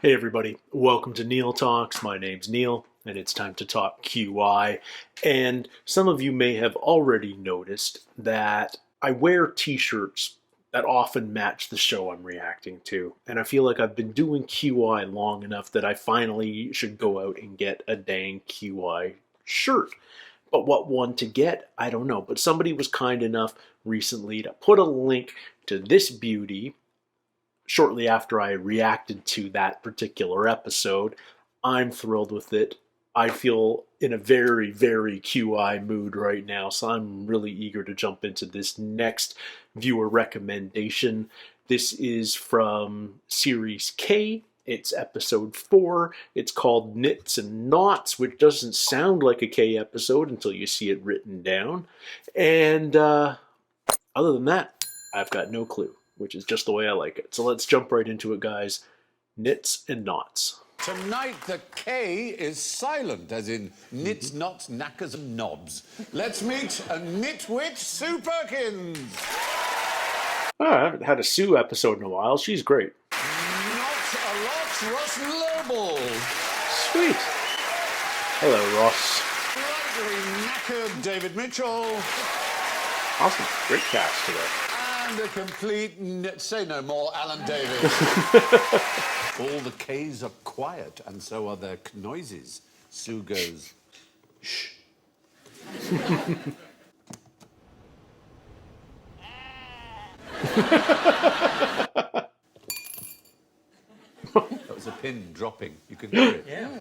Hey everybody, welcome to Neil Talks. My name's Neil, and it's time to talk QI. And some of you may have already noticed that I wear t-shirts that often match the show I'm reacting to. And I feel like I've been doing QI long enough that I finally should go out and get a dang QI shirt. But what one to get, I don't know. But somebody was kind enough recently to put a link to this beauty shortly after I reacted to that particular episode. I'm thrilled with it. I feel in a very, very QI mood right now, so I'm really eager to jump into this next viewer recommendation. This is from Series K. It's episode 4. It's called Knits and Knots, which doesn't sound like a K episode until you see it written down. And other than that, I've got no clue, which is just the way I like it. So let's jump right into it, guys. Knits and Knots. Tonight, the K is silent, as in knits, knots, knackers, and knobs. Let's meet a nitwit Sue Perkins. Oh, I haven't had a Sue episode in a while. She's great. Not a lot, Ross Lobel. Sweet. Hello, Ross. Slightly knackered David Mitchell. Awesome. Great cast today. And a complete, say no more, Alan Davies. All the K's are quiet, and so are their noises. Sue goes, shh. That was a pin dropping. You could hear it. Yeah.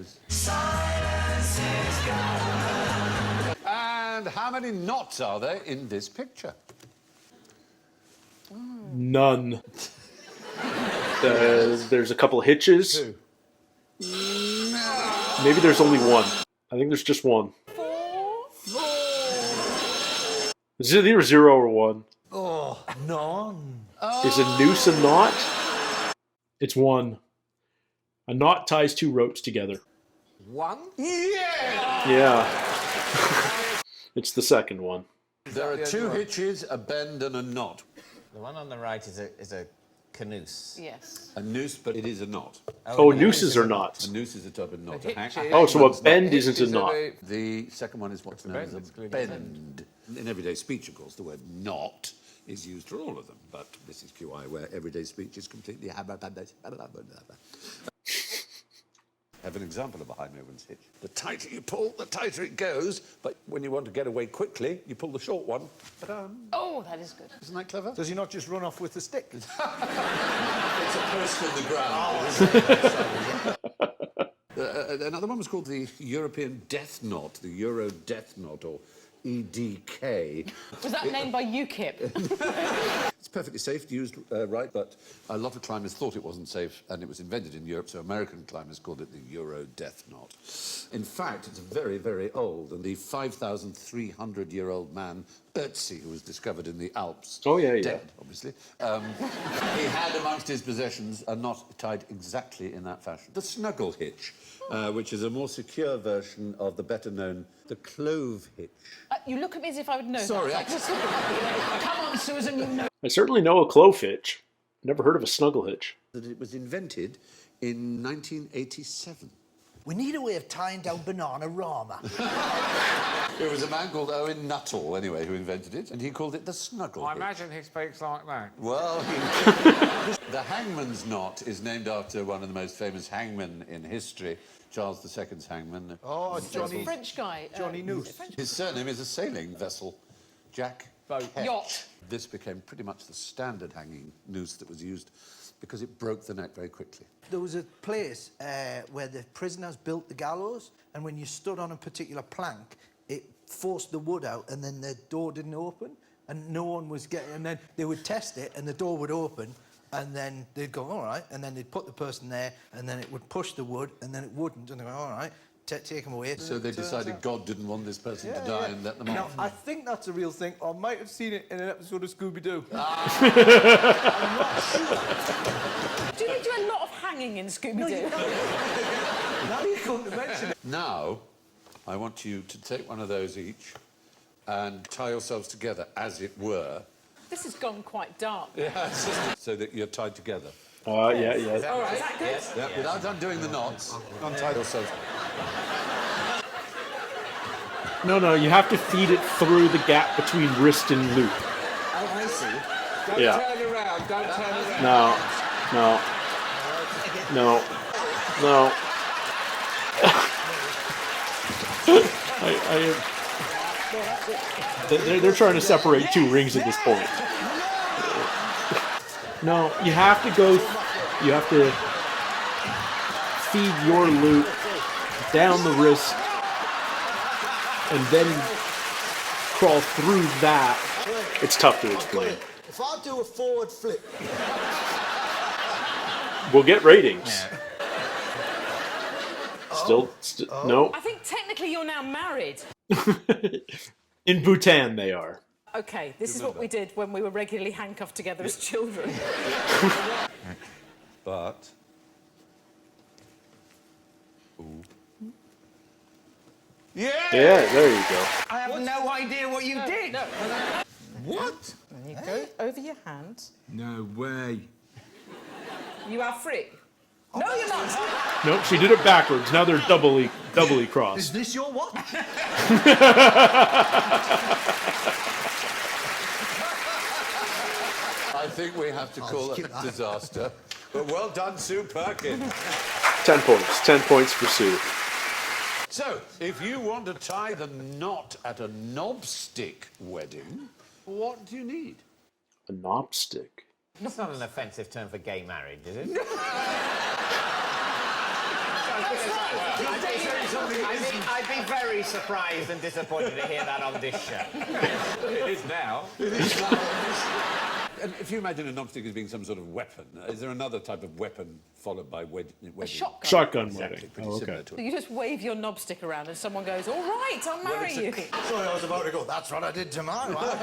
And how many knots are there in this picture? None. There's a couple hitches. Two. Maybe there's only one. I think there's just one. Is it either 0 or 1? Oh, none. Is a noose a knot? It's 1. A knot ties 2 ropes together. One? Yeah! Yeah. It's the second one. There are 2 hitches, a bend, and a knot. The one on the right is a caboose. Yes. A noose, but it is a knot. Oh, nooses are knots. A noose is a type of knot. The hitch is- Oh, so a hangman's bend knot. isn't a knot. The second one is what's known as a bend. In everyday speech, of course, the word knot is used for all of them, but this is QI, where everyday speech is completely... Have an example of a high movements hitch. The tighter you pull, the tighter it goes, but when you want to get away quickly, you pull the short one. Ta-da. Oh, that is good. Isn't that clever? Does he not just run off with the stick? It's a post in the ground. Another one was called the European Death Knot, the Euro Death Knot, or EDK. Was that named by UKIP? It's perfectly safe, used right, but a lot of climbers thought it wasn't safe, and it was invented in Europe, so American climbers called it the Euro Death Knot. In fact, it's very, very old, and the 5,300-year-old man, Ötzi, who was discovered in the Alps, Oh, yeah, yeah. dead, obviously, he had amongst his possessions a knot tied exactly in that fashion. The snuggle hitch, which is a more secure version of the better-known the clove hitch. You look at me as if I would know. Sorry, that. Come on, Susan, you know. I certainly know a clove hitch. Never heard of a snuggle hitch. That it was invented in 1987. We need a way of tying down Banana-Rama. It was a man called Owen Nuttall, anyway, who invented it, and he called it the snuggle I hitch. imagine he speaks like that. Well, the hangman's knot is named after one of the most famous hangmen in history, Charles II's hangman. Oh, Johnny... French guy. Johnny Noose. His surname is a sailing vessel, Jack Boat. Yacht. This became pretty much the standard hanging noose that was used because it broke the neck very quickly. There was a place where the prisoners built the gallows, and when you stood on a particular plank, it forced the wood out, and then the door didn't open, and no one was getting... And then they would test it, and the door would open, and then they'd go, all right, and then they'd put the person there, and then it would push the wood, and then it wouldn't, and they'd go, all right, take him away. So they decided God didn't want this person to die and let them Now, off. I think that's a real thing. I might have seen it in an episode of Scooby-Doo. Do they do a lot of hanging in Scooby-Doo? Now you come to mention it. Now, I want you to take one of those each and tie yourselves together, as it were. This has gone quite dark. Yeah, so that you're tied together. Yeah. Is that good? Yeah, without undoing the knots. Untie yourself. No, you have to feed it through the gap between wrist and loop. Oh, I see. Don't Yeah. turn around, don't turn around. No. They're trying to separate two rings at this point. No, you have to go. You have to feed your loop down the wrist and then crawl through that. It's tough to explain. If I do a forward flip, We'll get ratings. No. I think technically you're now married. In Bhutan, they are. Okay, this is what we did when we were regularly handcuffed together as children. But... Ooh. Yeah! Yeah, there you go. I have no idea what you did. No. What? And you go over your hand. No way. You are free. No, you're not. Nope, she did it backwards. Now they're doubly is crossed. this your what? I think we have to call it a disaster. But well done, Sue Perkins. 10 points. 10 points for Sue. So, if you want to tie the knot at a knobstick wedding, what do you need? A knobstick. It's not an offensive term for gay marriage, is it? I'd be very surprised and disappointed to hear that on this show. It is now. And if you imagine a knobstick as being some sort of weapon, is there another type of weapon followed by wedding? Shotgun. Shotgun Exactly, wedding. pretty Oh, similar okay. to it. You just wave your knobstick around and someone goes, all right, I'll marry you. Sorry, I was about to go, that's what I did to my wife.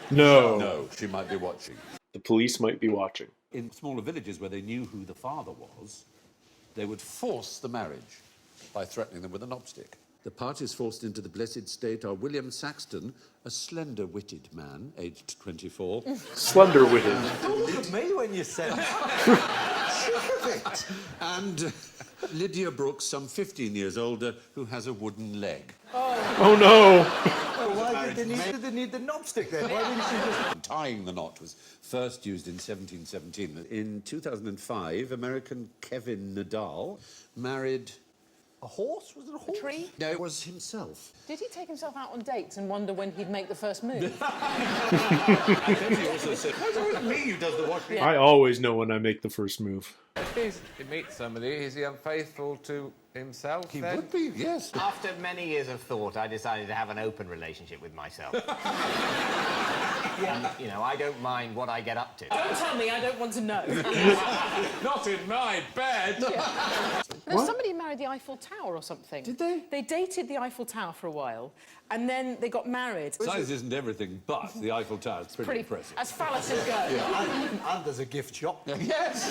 No. No, she might be watching. The police might be watching. In smaller villages where they knew who the father was, they would force the marriage by threatening them with a knobstick. The parties forced into the blessed state are William Saxton, a slender-witted man, aged 24, Slender-witted. Look at me when you said that. and Lydia Brooks, some 15 years older, who has a wooden leg. Oh no. Well, why did they need the knobstick then? Why didn't she just... Tying the knot was first used in 1717. In 2005, American Kevin Nadal married... A horse? Was it a horse? Tree? No, it was himself. Did he take himself out on dates and wonder when he'd make the first move? He also said, "What's it me who does the washing?" I always know when I make the first move. If he meets somebody, is he unfaithful to himself He then? would be, yes. After many years of thought, I decided to have an open relationship with myself. And, you know, I don't mind what I get up to. Don't tell me, I don't want to know. Not in my bed! No, somebody married the Eiffel Tower or something. Did they? They dated the Eiffel Tower for a while, and then they got married. Size isn't everything, but the Eiffel Tower is pretty impressive. As phalluses go. And there's a gift shop. Yes!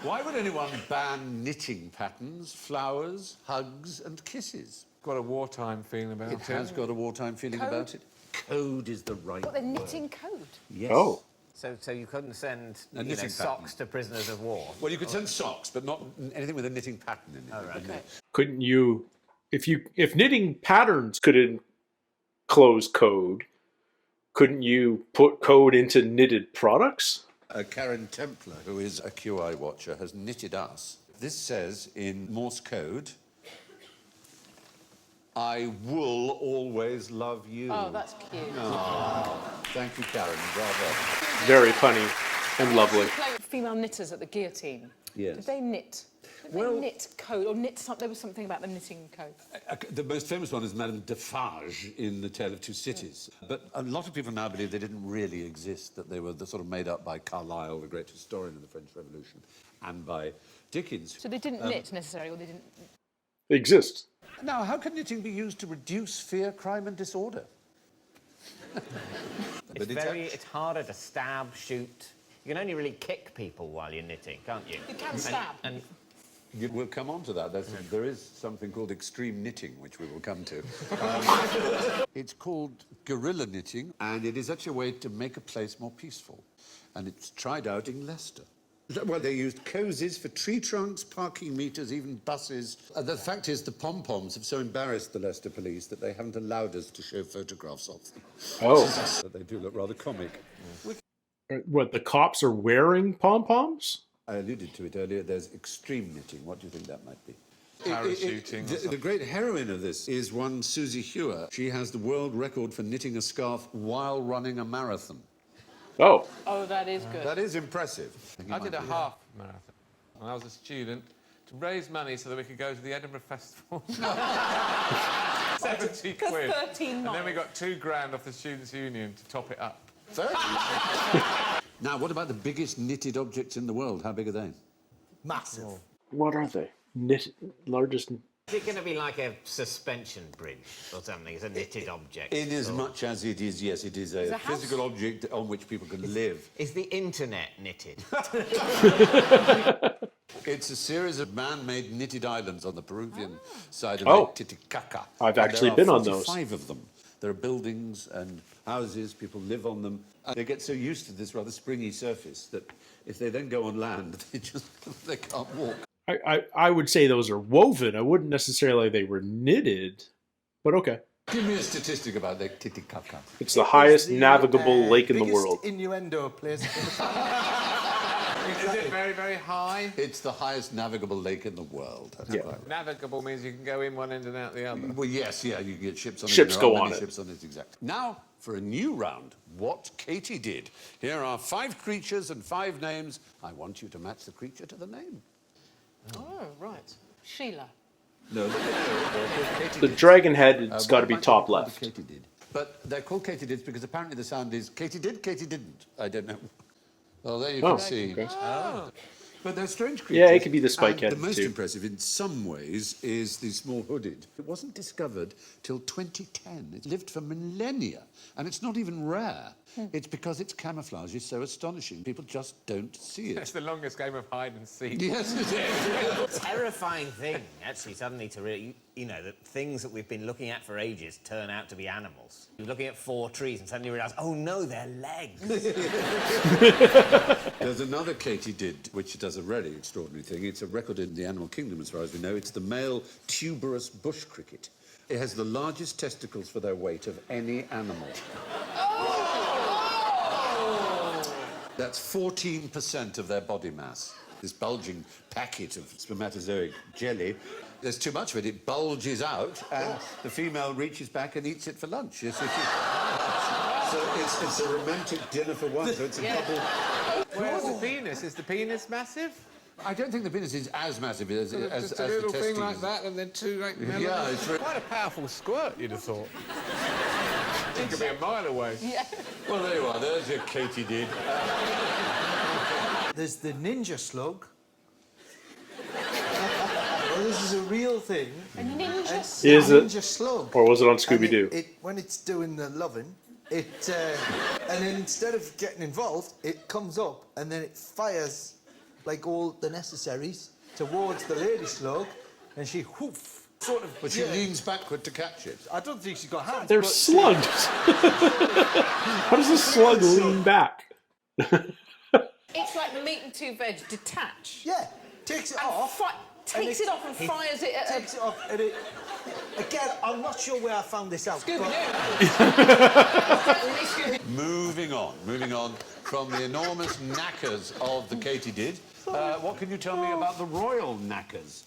Why would anyone ban knitting patterns, flowers, hugs and kisses? Got a wartime feeling about It has got a wartime feeling about it. Code is the right What, they're word. knitting code? Yes. Oh. So you couldn't send knitting socks to prisoners of war? Well, you could send socks, but not anything with a knitting pattern in it. Oh, right. Okay. Couldn't you, if knitting patterns could enclose code, couldn't you put code into knitted products? Karen Templer, who is a QI watcher, has knitted us. This says in Morse code, I will always love you. Oh, that's cute. Thank you, Karen. Bravo. Very funny and lovely. Play with female knitters at the guillotine. Yes. Did they knit? Did Well- they knit code or knit something? There was something about them knitting code. The most famous one is Madame Defarge in The Tale of Two Cities. But a lot of people now believe they didn't really exist, that they were sort of made up by Carlyle, the great historian of the French Revolution, and by Dickens. So they didn't knit necessarily, or they didn't. They exist. Now, how can knitting be used to reduce fear, crime and disorder? It's harder to stab, shoot. You can only really kick people while you're knitting, can't you? You can stab. And We'll come on to that. There is something called extreme knitting, which we will come to. It's called guerrilla knitting, and it is actually a way to make a place more peaceful. And it's tried out in Leicester. Well, they used cosies for tree trunks, parking meters, even buses. The fact is, the pom-poms have so embarrassed the Leicester police that they haven't allowed us to show photographs of them. Oh. They do look rather comic. What, the cops are wearing pom-poms? I alluded to it earlier. There's extreme knitting. What do you think that might be? Parachuting. The great heroine of this is one Susie Hewer. She has the world record for knitting a scarf while running a marathon. Oh. Oh, that is good. That is impressive. I did a half marathon when I was a student to raise money so that we could go to the Edinburgh Festival. 70 quid. 13 And then we miles. got £2 off the Students' Union to top it up. 30. Now, what about the biggest knitted objects in the world? How big are they? Massive. What are they? Largest... Is it going to be like a suspension bridge or something? It's a knitted object. In as much as it is, yes, it is a a house. physical object on which people can live. Is the internet knitted? It's a series of man-made knitted islands on the Peruvian side of Oh. Lake Titicaca. I've And actually there are been on those. 45 of them. There are buildings and houses, people live on them. And they get so used to this rather springy surface that if they then go on land, they can't walk. I would say those are woven. I wouldn't necessarily they were knitted, but okay. Give me a statistic about Lake Titicaca. It's the highest The, navigable lake in the biggest world. innuendo place. Is it very, very high? It's the highest navigable lake in the world. That's Yeah. right. Navigable means you can go in one end and out the other. Well, yes, yeah, you can get ships on it. Ships There go are on many it. ships on it, exactly. Now, for a new round, what Katie did. Here are 5 creatures and 5 names. I want you to match the creature to the name. Oh, right. Sheila. No, they're called Katie The Dids. dragon head, it's got to What be might top be called left. Katie did. But they're called Katie Dids because apparently the sound is Katie did, Katie didn't. I don't know. Well, there you can see. okay. But they're strange creatures. Yeah, it could be the And spike-headed, the most too. impressive, in some ways, is the small hooded. It wasn't discovered till 2010. It lived for millennia, and it's not even rare. It's because its camouflage is so astonishing. People just don't see It's it. the longest game of hide and seek. Yes, it is. Terrifying thing, actually, suddenly to really, you know, that things that we've been looking at for ages turn out to be animals. You're looking at 4 trees and suddenly you realise, oh no, they're legs. There's another Katie did, which does a really extraordinary thing. It's a record in the animal kingdom, as far as we know. It's the male tuberous bush cricket. It has the largest testicles for their weight of any animal. That's 14% of their body mass. This bulging packet of spermatozoic jelly, there's too much of it. It bulges out, and the female reaches back and eats it for lunch. Yes, so it's a romantic dinner for one. So it's a double. Where's the penis? Is the penis massive? I don't think the penis is as massive as Just the a little testes. thing like that and then 2 like Yeah, it's very... Quite a powerful squirt, you'd have thought. It could be a mile away. Yeah. Well, there you are. There's your Katie did. There's the ninja slug. Well, this is a real thing. A ninja Is it? Ninja slug. Or was it on And Scooby-Doo? when it's doing the loving, and then instead of getting involved, it comes up and then it fires like all the necessaries towards the lady slug, and she whoof, sort of. But she leans backward to catch it. I don't think she's got hands. They're but slugs. How does a slug lean back? It's like the meat and 2 veg detach. Yeah, takes it And off. takes it off and fires it at Takes it off, and it. Again, I'm not sure where I found this out. Scooby-Doo. Moving on from the enormous knackers of the Katie did. What can you tell me about the royal knackers?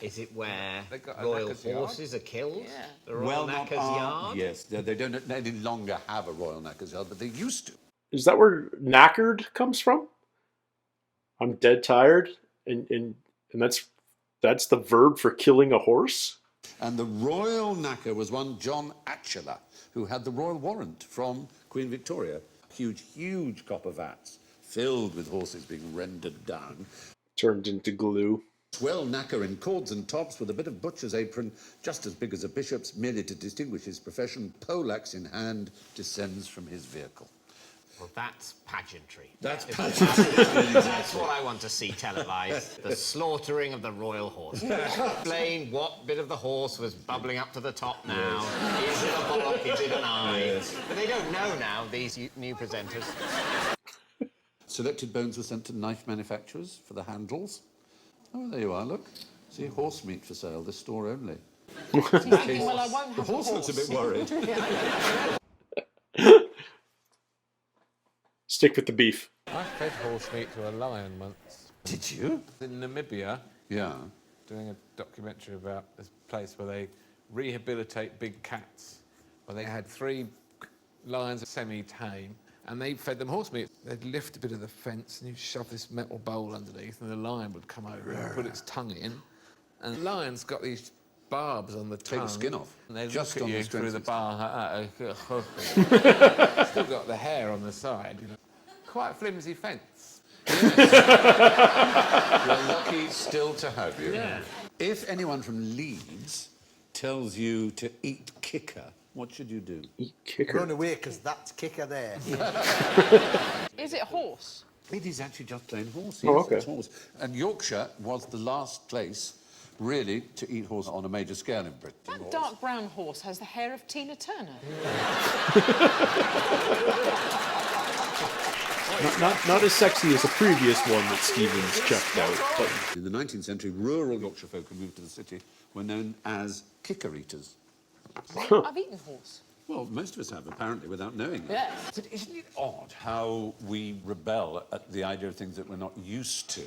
Is it where They've got a royal knacker's yard? horses are killed? Yeah. The royal not knacker's yard? Yes, they don't any longer have a royal knackers yard, but they used to. Is that where knackered comes from? I'm dead tired, and that's the verb for killing a horse? And the royal knacker was one John Atchela, who had the royal warrant from Queen Victoria. Huge copper vats filled with horses being rendered down. Turned into glue. Well, knacker in cords and tops with a bit of butcher's apron, just as big as a bishop's, merely to distinguish his profession, poleaxe in hand, descends from his vehicle. Well, that's pageantry. That's That's what I want to see televised. The slaughtering of the royal horse. Explain what bit of the horse was bubbling up to the top now. Is it a bollock? Is it an eye? Yes. But they don't know now, these new presenters. Selected bones were sent to knife manufacturers for the handles. Oh, there you are, look. See, horse meat for sale, this store only. Well, I won't The have horse looks a bit worried. Stick with the beef. I fed horse meat to a lion once. Did you? In Namibia, Yeah. doing a documentary about this place where they rehabilitate big cats. Well, they had 3 lions semi-tame, and they fed them horse meat. They'd lift a bit of the fence, and you'd shove this metal bowl underneath, and the lion would come over and put its tongue in. And the lion's got these barbs on the tongue. Take the skin off. And they Just look on at the you strength through the of bar. Still got the hair on the side. You know. Quite a flimsy fence. We're lucky still to have you. Yeah. If anyone from Leeds tells you to eat kicker, what should you do? Kicker. Run away, because that's kicker there. Is it horse? It is actually just plain horse. Oh, yes, okay. it's horse. And Yorkshire was the last place, really, to eat horse on a major scale in Britain. That dark brown horse has the hair of Tina Turner. Not as sexy as the previous one that Stevens checked out, but In the 19th century, rural Yorkshire folk who moved to the city were known as kicker eaters. I've eaten horse. Well, most of us have, apparently, without knowing it. Yes. But isn't it odd how we rebel at the idea of things that we're not used to?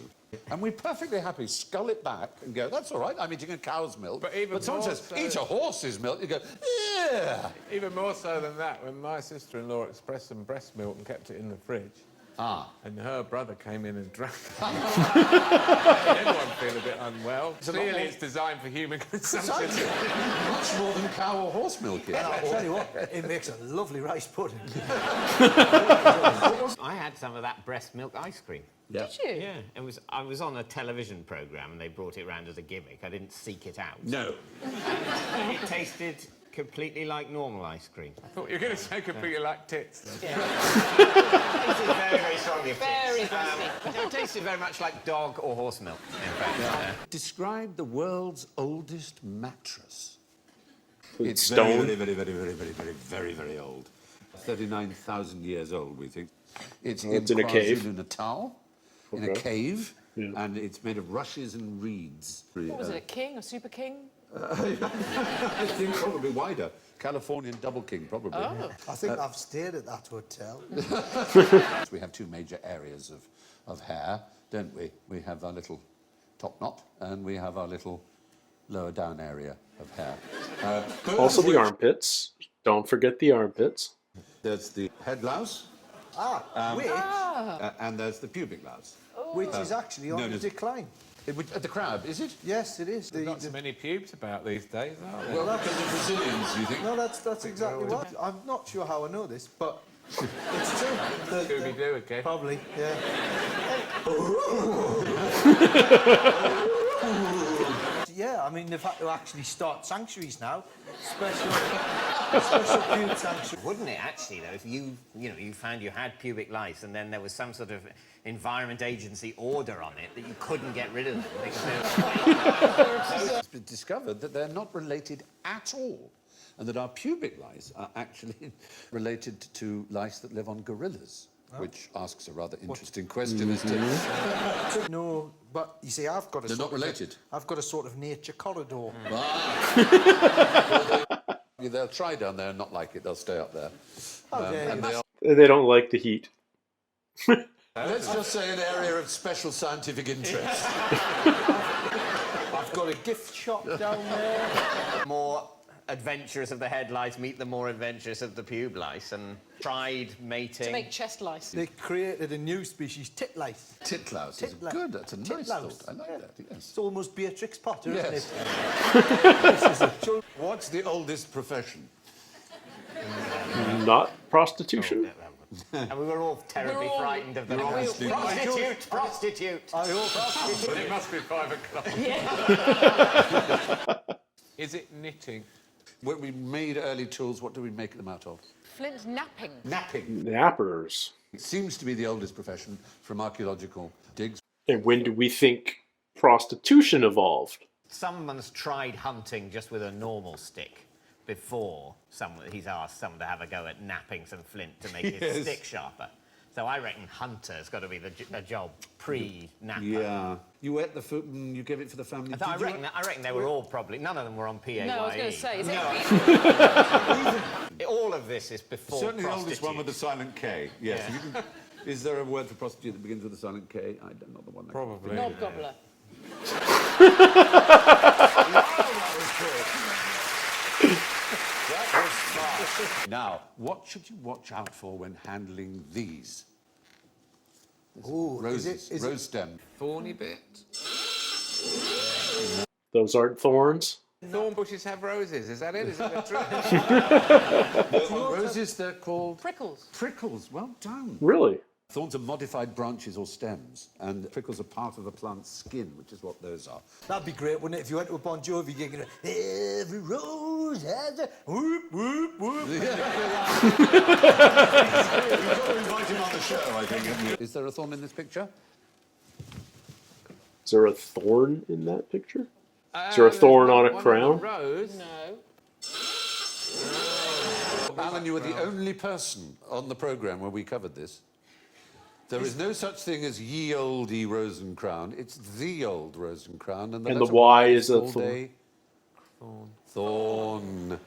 And we're perfectly happy scull it back and go, that's all right, I'm eating a cow's milk. But someone more says, so- eat a horse's milk, you go, yeah. Even more so than that, when my sister-in-law expressed some breast milk and kept it in the fridge, Ah. and her brother came in and drank it. Everyone feel a bit unwell. Clearly, it's designed for human consumption. Much more than cow or horse milk is. I'll tell you what, it makes a lovely rice pudding. I had some of that breast milk ice cream. Did you? Yeah, I was on a television programme and they brought it round as a gimmick. I didn't seek it out. No. And it tasted completely like normal ice cream. I thought you were going to say completely like tits. Then. It tasted very, very strongly of Very tits. breasty. It tasted very much like dog or horse milk, in fact. Describe the world's oldest mattress. it's Very, stone. very old. 39,000 years old, we think. It's in a cave. KwaZulu-Natal, in a Okay. cave, Yeah. and it's made of rushes and reeds. What was it, a king, a super king? I think probably wider. Californian double king, probably. Oh. I think I've stayed at that hotel. We have 2 major areas of hair, don't we? We have our little top knot, and we have our little lower down area of hair. Both Also of the which- armpits. Don't forget the armpits. There's the head louse, and there's the pubic louse. Which is actually on no, the no. decline. The crab, is it? Yes, it is. Not so many pubes about these days, are there? Well, because the Brazilians, you think? No, that's exactly what. I'm not sure how I know this, but it's true. Scooby-Doo again. Probably, yeah. Yeah, I mean, they've had to actually start sanctuaries now. Special pube sanctuary. Wouldn't it actually, though, if you found you had pubic lice and then there was some sort of Environment Agency order on it that you couldn't get rid of them because It's been discovered that they're not related at all, and that our pubic lice are actually related to lice that live on gorillas, which asks a rather interesting question as to... No, but you see, I've got a They're sort not of related. I've got a sort of nature corridor. They'll try down there and not like it, they'll stay up there. Okay. And they are, They don't like the heat. let's just say, an area of special scientific interest. I've got a gift shop down there. more adventurous of the head lice meet the more adventurous of the pube lice and tried mating. To make chest lice. They created a new species, titlice. Titlouse is Titlouse. good, that's a nice Titlouse. thought. I like that, yes. It's almost Beatrix Potter, Yes. isn't it? This is a children. What's the oldest profession? Not prostitution. And we were all terribly We're all- frightened of the honestly- prostitute. I hope. But it must be 5 o'clock. Is it knitting? When we made early tools, what do we make them out of? Flint napping. Napping. Nappers. It seems to be the oldest profession from archaeological digs. And when do we think prostitution evolved? Someone's tried hunting just with a normal stick before he's asked someone to have a go at napping some flint to make his stick sharper. So I reckon hunter's got to be a job pre-napper. Yeah. You wet the foot and you give it for the family. I reckon they were all probably... None of them were on PAYE. No, I was going to say, is it? All of this is before Certainly the prostitute. oldest one with the silent K. Yes. Yeah. Is there a word for prostitute that begins with a silent K? I don't know the one. Probably. Knob gobbler. Now, what should you watch out for when handling these? Ooh, Roses, rose stem. Thorny bit. Those aren't thorns. Thorn bushes have roses. Is that it? Is it the truth? Roses, they're called... Prickles. Prickles. Well done. Really? Thorns are modified branches or stems, and prickles are part of the plant's skin, which is what those are. That'd be great, wouldn't it? If you went to a Bon Jovi gig and every rose has a whoop, whoop, whoop. We've got to invite him on the show, I think. Is there a thorn in this picture? Is there a thorn in that picture? Is there a thorn on a crown? Rose. No. Alan, you were the only person on the programme where we covered this. There is no such thing as ye olde Rosencrown. It's the old Rosencrown. And the Y is a thorn. Thorn.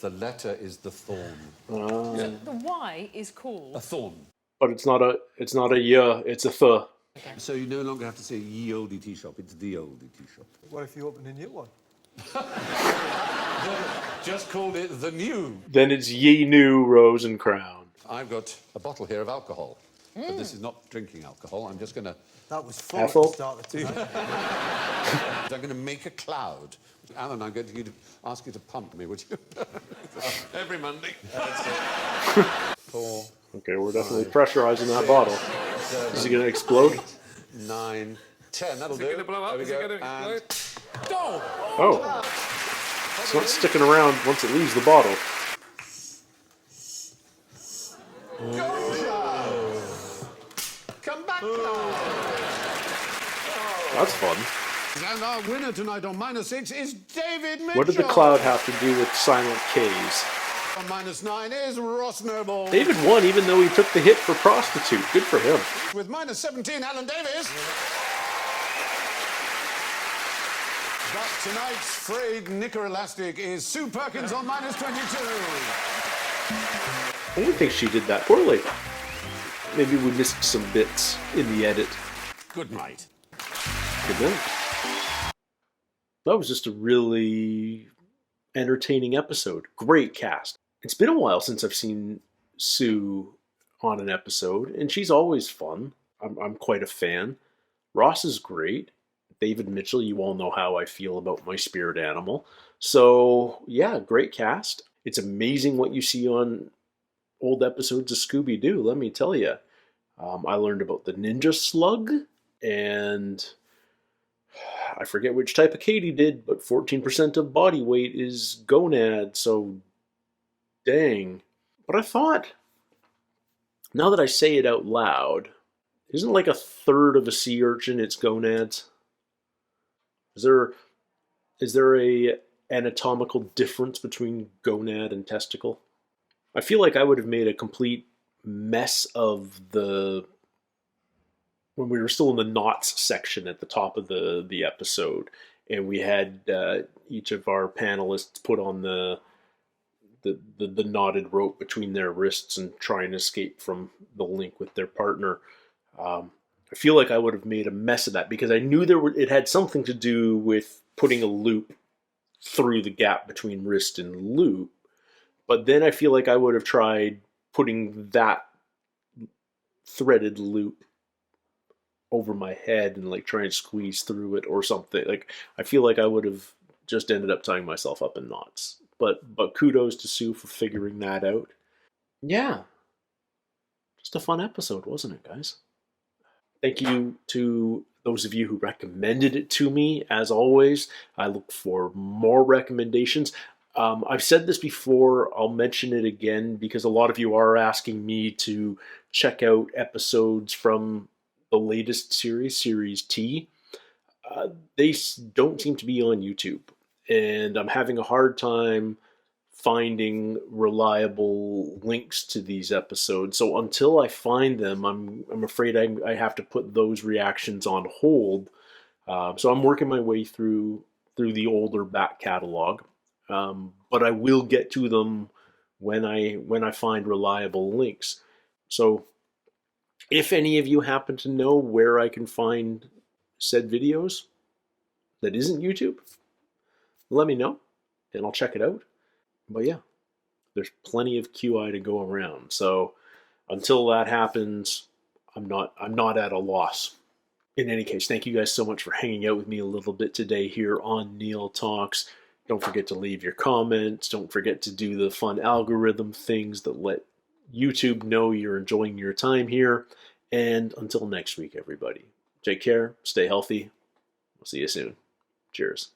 The letter is the thorn. So the Y is called... A thorn. But it's not a y, it's a th. So you no longer have to say ye olde tea shop. It's the oldie tea shop. What if you open a new one? Just called it the new. Then it's ye new rose and crown. I've got a bottle here of alcohol. But this is not drinking alcohol. I'm just going to... That was fun Ethel? at the start of tonight. I'm going to make a cloud. Alan, I'm going to ask you to pump me, would you? Every Monday. 4, Okay, we're definitely pressurizing that bottle. Is it going to explode? 9, 10. That'll do. Is it going to blow up? There we Is it go. going to And explode? Oh. It's not sticking around once it leaves the bottle. come back. That's fun. And our winner tonight on -6 is David Mitchell. What did the cloud have to do with silent K's? On -9 is Ross Noble. David won even though he took the hit for prostitute. Good for him. With -17, Alan Davies. But tonight's frayed knicker elastic is Sue Perkins on -22. I don't think she did that poorly. Maybe we missed some bits in the edit. Good night. Good night. That was just a really entertaining episode. Great cast. It's been a while since I've seen Sue on an episode, and she's always fun. I'm quite a fan. Ross is great. David Mitchell, you all know how I feel about my spirit animal. So, yeah, great cast. It's amazing what you see on old episodes of Scooby-Doo, let me tell you. I learned about the ninja slug, and I forget which type of Katie did, but 14% of body weight is gonad, so dang. But I thought, now that I say it out loud, isn't like a third of a sea urchin its gonads? Is there a anatomical difference between gonad and testicle? I feel like I would have made a complete mess of when we were still in the knots section at the top of the episode, and we had each of our panelists put on the knotted rope between their wrists and try and escape from the link with their partner. I feel like I would have made a mess of that because I knew it had something to do with putting a loop through the gap between wrist and loop. But then I feel like I would have tried putting that threaded loop over my head and like try and squeeze through it or something. Like I feel like I would have just ended up tying myself up in knots. But kudos to Sue for figuring that out. Yeah. Just a fun episode, wasn't it, guys? Thank you to those of you who recommended it to me. As always, I look for more recommendations. I've said this before, I'll mention it again because a lot of you are asking me to check out episodes from the latest series, Series T. They don't seem to be on YouTube, and I'm having a hard time finding reliable links to these episodes. So until I find them, I'm afraid I have to put those reactions on hold. So I'm working my way through the older back catalog, but I will get to them when I find reliable links. So if any of you happen to know where I can find said videos that isn't YouTube, let me know and I'll check it out. But yeah, there's plenty of QI to go around. So until that happens, I'm not at a loss. In any case, thank you guys so much for hanging out with me a little bit today here on Neil Talks. Don't forget to leave your comments. Don't forget to do the fun algorithm things that let YouTube know you're enjoying your time here. And until next week, everybody, take care, stay healthy. We'll see you soon. Cheers.